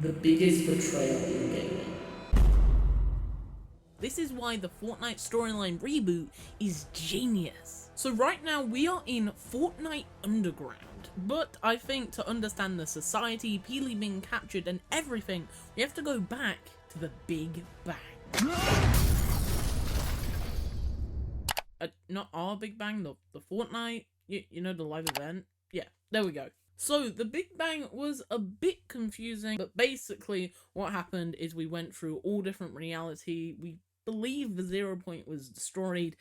The biggest betrayal in gaming. This is why the Fortnite storyline reboot is genius. So right now we are in Fortnite Underground, but I think to understand the society, Peely being captured and everything, we have to go back to the Big Bang. Not our Big Bang, the Fortnite, you know, the live event? Yeah, there we go. So the Big Bang was a bit confusing, but basically what happened is we went through all different reality. We believe the 0 point was destroyed,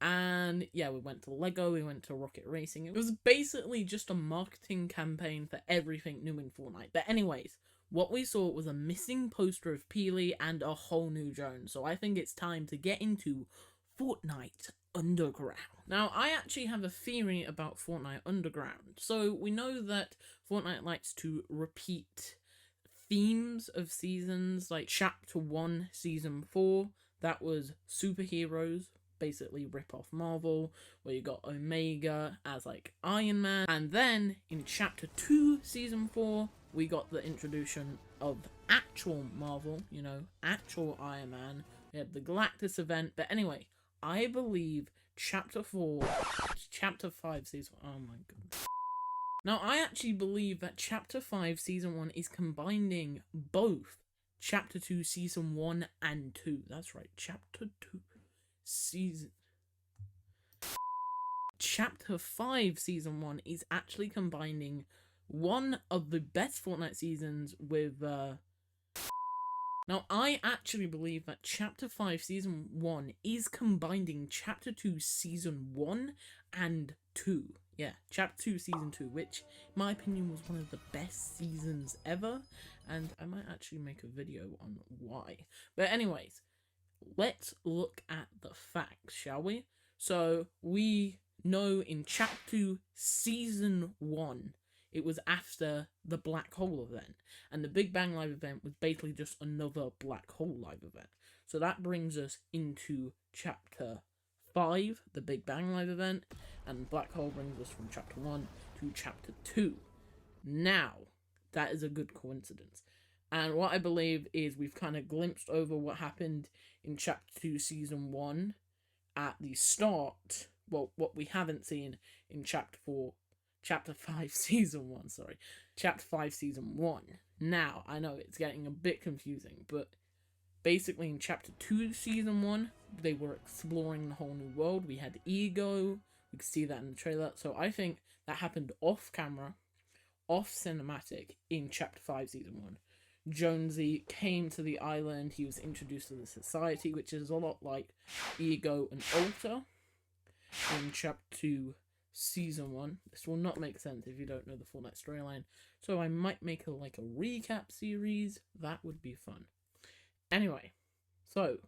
and yeah, we went to Lego, we went to Rocket Racing. It was basically just a marketing campaign for everything new in Fortnite. But anyways, what we saw was a missing poster of Peely and a whole new Jones. So I think it's time to get into Fortnite Underground. Now, I actually have a theory about Fortnite Underground. So we know that Fortnite likes to repeat themes of seasons, like Chapter 1, Season 4, that was superheroes, basically rip off Marvel, where you got Omega as like Iron Man, and then in Chapter 2, Season 4, we got the introduction of actual Marvel, you know, actual Iron Man. We had the Galactus event, but anyway, I believe Chapter 5, Season... Oh my god. Now, I actually believe that Chapter 5, Season 1 is combining both Chapter 2, Season 1 and 2. That's right, Chapter 2, Season... Chapter 5, Season 1 is actually combining one of the best Fortnite seasons with... Now, I actually believe that Chapter 5 Season 1 is combining Chapter 2 Season 1 and 2. Yeah, Chapter 2 Season 2, which, in my opinion, was one of the best seasons ever, and I might actually make a video on why. But anyways, let's look at the facts, shall we? So, we know in Chapter 2 Season 1, it was after the Black Hole event, and the Big Bang Live event was basically just another Black Hole Live event. So that brings us into Chapter 5, the Big Bang Live event, and Black Hole brings us from Chapter 1 to Chapter 2. Now, that is a good coincidence. And what I believe is we've kind of glimpsed over what happened in Chapter 2 Season 1 at the start, well, what we haven't seen in Chapter 5 Season 1, sorry. Chapter 5 Season 1. Now, I know it's getting a bit confusing, but basically in Chapter 2 Season 1, they were exploring the whole new world. We had Ego, we could see that in the trailer. So I think that happened off camera, off cinematic, in Chapter 5 Season 1. Jonesy came to the island, he was introduced to the society, which is a lot like Ego and Alter in Chapter 2 Season 1. This will not make sense if you don't know the Fortnite storyline, so I might make a recap series. That would be fun. Anyway, so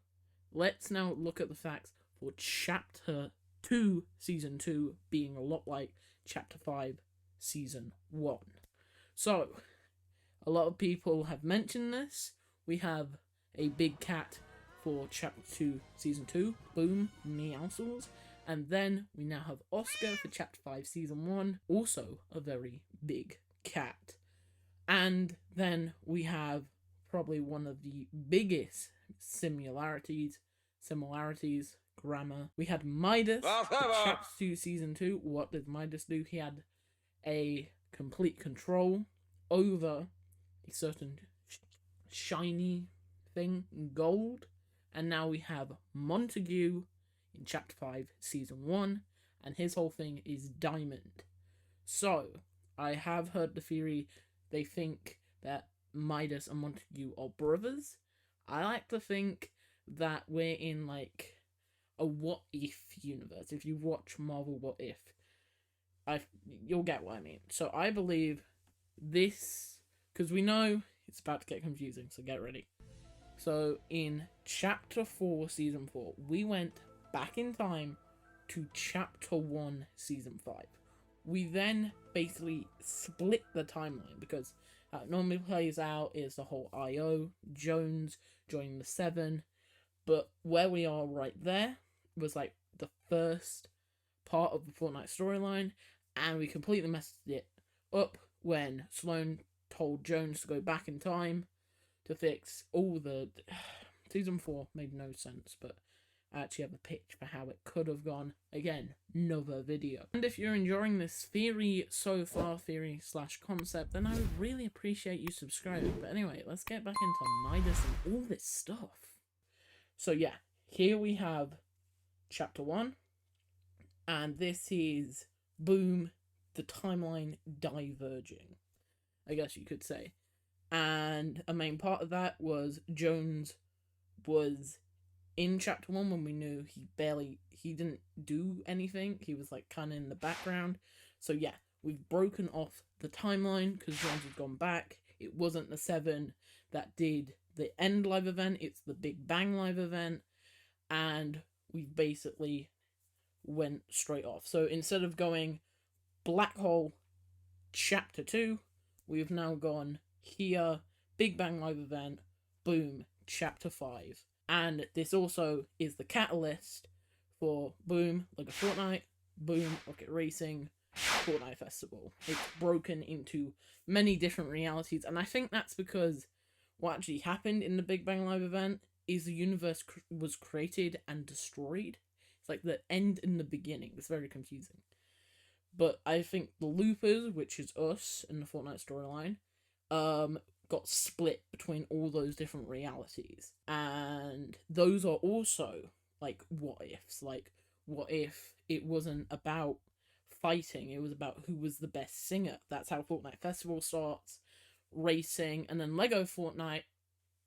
let's now look at the facts for Chapter 2 Season 2 being a lot like Chapter 5 Season 1. So, a lot of people have mentioned this. We have a big cat for Chapter 2 Season 2. Boom, meowscles. And then we now have Oscar for Chapter 5 Season 1, also a very big cat. And then we have probably one of the biggest similarities, grammar. We had Midas for Chapter 2 Season 2. What did Midas do? He had a complete control over a certain shiny thing, gold. And now we have Montague in Chapter 5, Season 1, and his whole thing is Diamond. So, I have heard the theory, they think that Midas and Montague are brothers. I like to think that we're in, a What If universe. If you watch Marvel What If, you'll get what I mean. So, I believe this, because we know it's about to get confusing, so get ready. So, in Chapter 4, Season 4, we went back in time to Chapter 1, Season 5. We then basically split the timeline, because how it normally plays out is the whole IO, Jones joining the 7, but where we are right there was the first part of the Fortnite storyline, and we completely messed it up when Sloan told Jones to go back in time to fix all the... Season 4 made no sense, but I actually have a pitch for how it could have gone. Again, another video. And if you're enjoying this theory so far, theory/concept, then I would really appreciate you subscribing. But anyway, let's get back into Midas and all this stuff. So yeah, here we have Chapter 1, and this is, boom, the timeline diverging, I guess you could say. And a main part of that was Jones was in Chapter 1 when we knew he didn't do anything. He was like kind of in the background. So yeah, we've broken off the timeline because Jones has gone back. It wasn't the 7 that did the end live event, it's the Big Bang live event, and we've basically went straight off. So instead of going Black Hole Chapter 2, we've now gone here, Big Bang live event, boom, Chapter 5. And this also is the catalyst for boom, Lego Fortnite, boom, Rocket Racing, Fortnite Festival. It's broken into many different realities, and I think that's because what actually happened in the Big Bang live event is the universe was created and destroyed. It's like the end and the beginning. It's very confusing. But I think the Loopers, which is us in the Fortnite storyline, got split between all those different realities. And those are also, like, what ifs. Like, what if it wasn't about fighting, it was about who was the best singer. That's how Fortnite Festival starts, racing, and then Lego Fortnite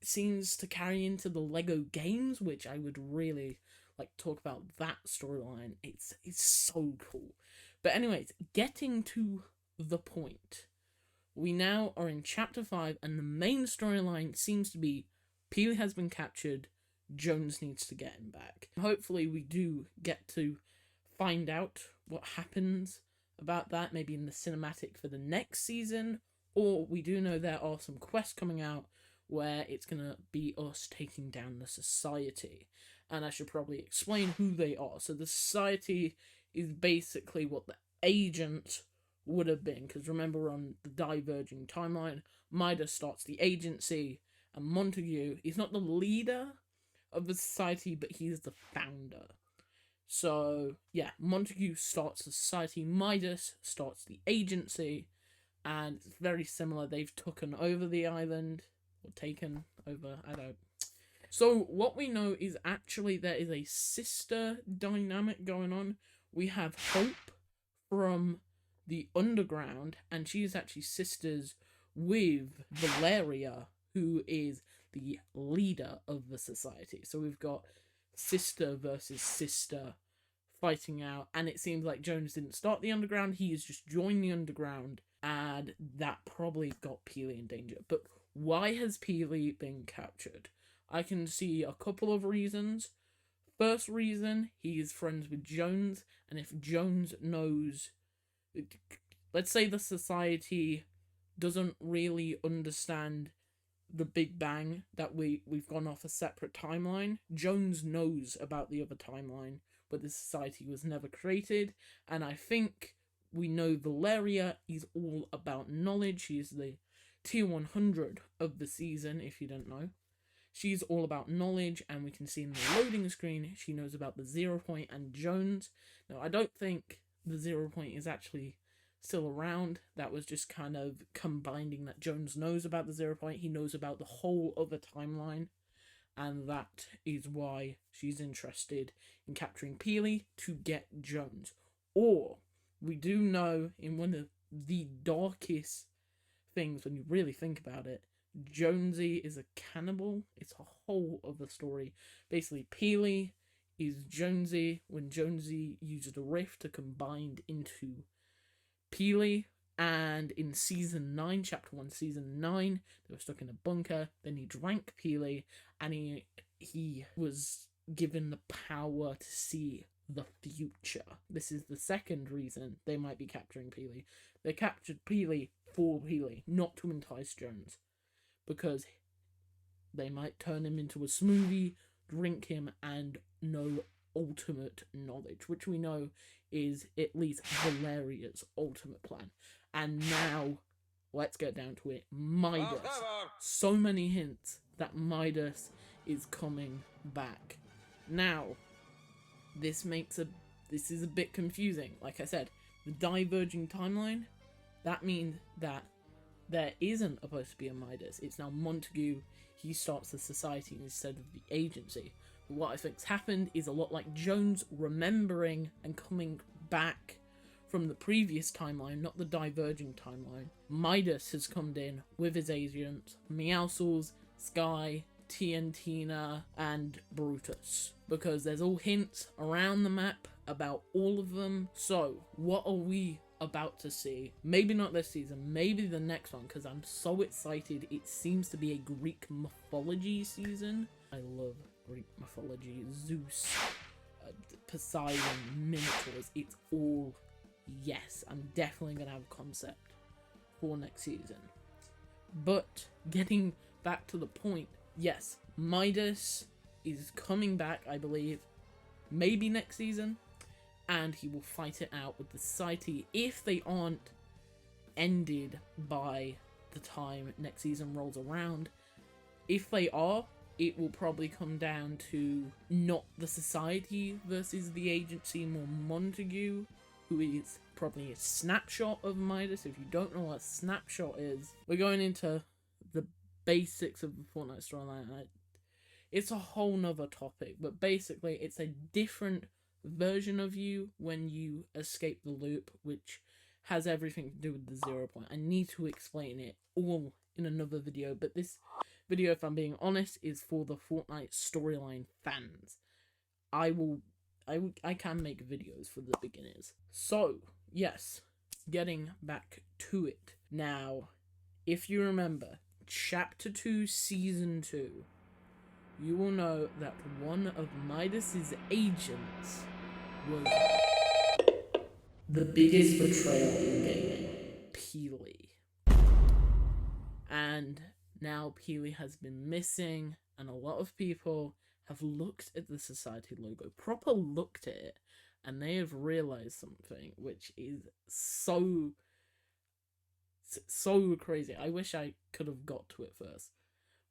seems to carry into the Lego games, which I would really like talk about that storyline. It's so cool. But anyways, getting to the point, we now are in Chapter 5, and the main storyline seems to be Peely has been captured, Jones needs to get him back. Hopefully we do get to find out what happens about that, maybe in the cinematic for the next season, or we do know there are some quests coming out where it's gonna be us taking down the Society. And I should probably explain who they are. So the Society is basically what the Agent would have been, because remember on the diverging timeline, Midas starts the agency, and Montague, he's not the leader of the Society, but he's the founder. So yeah, Montague starts the Society, Midas starts the agency, and it's very similar. They've taken over the island, or taken over, I don't. So what we know is actually there is a sister dynamic going on. We have Hope from the underground, and she is actually sisters with Valeria, who is the leader of the Society. So we've got sister versus sister fighting out, and it seems like Jones didn't start the underground, he has just joined the underground, and that probably got Peely in danger. But why has Peely been captured? I can see a couple of reasons. First reason, he is friends with Jones, and if Jones knows, let's say the Society doesn't really understand the Big Bang, that we've gone off a separate timeline. Jones knows about the other timeline, but the Society was never created, and I think we know Valeria is all about knowledge. She's the tier 100 of the season, if you don't know. She's all about knowledge, and we can see in the loading screen, she knows about the 0 Point and Jones. Now, I don't think the 0 Point is actually still around. That was just kind of combining that Jones knows about the 0 Point. He knows about the whole other timeline, and that is why she's interested in capturing Peely to get Jones. Or, we do know in one of the darkest things when you really think about it, Jonesy is a cannibal. It's a whole other story. Basically, Peely is Jonesy when Jonesy used a rift to combine into Peely. And in Season 9, Chapter 1, Season 9, they were stuck in a bunker. Then he drank Peely, and he was given the power to see the future. This is the second reason they might be capturing Peely. They captured Peely for Peely, not to entice Jones, because they might turn him into a smoothie, drink him, and know ultimate knowledge, which we know is at least Valeria's ultimate plan. And now let's get down to it. Midas. So many hints that Midas is coming back. Now, this is a bit confusing. Like I said, the diverging timeline, that means that there isn't supposed to be a Midas. It's now Montague. He starts the society instead of the agency. But what I think's happened is a lot like Jones remembering and coming back from the previous timeline, not the diverging timeline. Midas has come in with his agents, Meowscles, Sky, TNTina, and Brutus, because there's all hints around the map about all of them. So, what are we about to see? Maybe not this season, maybe the next one, because I'm so excited. It seems to be a Greek mythology season. I love Greek mythology. Zeus, Poseidon, Minotaurs, it's all yes. I'm definitely gonna have a concept for next season. But getting back to the point, yes, Midas is coming back, I believe, maybe next season, and he will fight it out with the society if they aren't ended by the time next season rolls around. If they are, it will probably come down to not the society versus the agency, more Montague, who is probably a snapshot of Midas. If you don't know what a snapshot is, we're going into the basics of the Fortnite storyline. It's a whole nother topic, but basically it's a different version of you when you escape the loop, which has everything to do with the 0 point. I need to explain it all in another video, but this video, if I'm being honest, is for the Fortnite storyline fans. I can make videos for the beginners. So, yes, getting back to it. Now, if you remember, Chapter 2, Season 2, you will know that one of Midas's agents was the biggest betrayal in gaming, Peely. And now Peely has been missing, and a lot of people have looked at the society logo, proper looked at it, and they have realized something, which is so crazy. I wish I could have got to it first,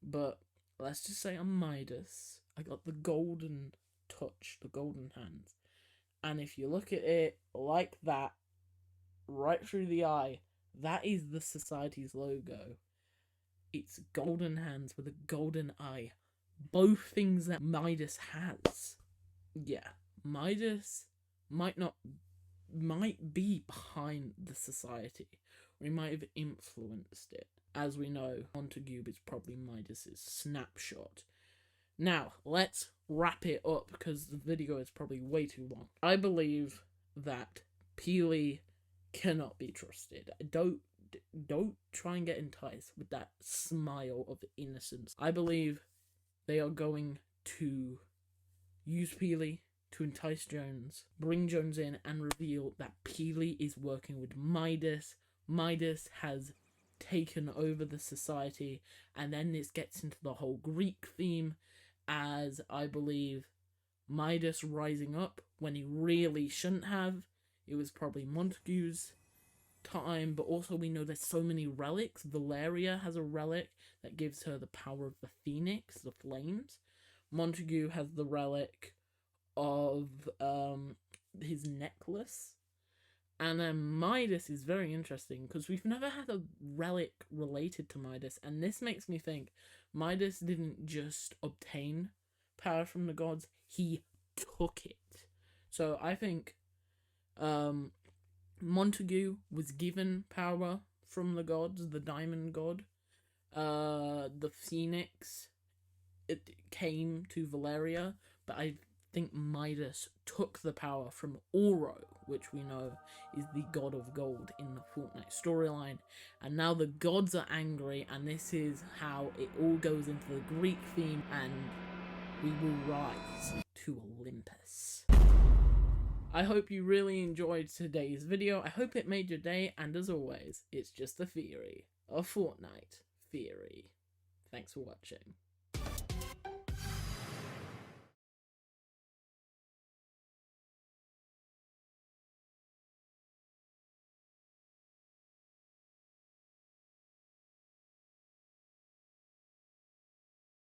but let's just say I'm Midas. I got the golden touch, the golden hands, and if you look at it like that, right through the eye, that is the society's logo. It's golden hands with a golden eye. Both things that Midas has. Yeah, Midas might be behind the society, or he might have influenced it. As we know, Montague is probably Midas's snapshot. Now, let's wrap it up, because the video is probably way too long. I believe that Peely cannot be trusted. Don't try and get enticed with that smile of innocence. I believe they are going to use Peely to entice Jones, bring Jones in, and reveal that Peely is working with Midas. Midas has taken over the society, and then this gets into the whole Greek theme, as I believe Midas rising up when he really shouldn't have. It was probably Montague's time, but also we know there's so many relics. Valeria has a relic that gives her the power of the Phoenix, the flames. Montague has the relic of his necklace. And then Midas is very interesting, because we've never had a relic related to Midas, and this makes me think Midas didn't just obtain power from the gods, he took it. So I think Montague was given power from the gods, the diamond god. The Phoenix, it came to Valeria, but I think Midas took the power from Oro, which we know is the god of gold in the Fortnite storyline. And now the gods are angry, and this is how it all goes into the Greek theme, and we will rise to Olympus. I hope you really enjoyed today's video. I hope it made your day, and as always, it's just a theory. A Fortnite theory. Thanks for watching.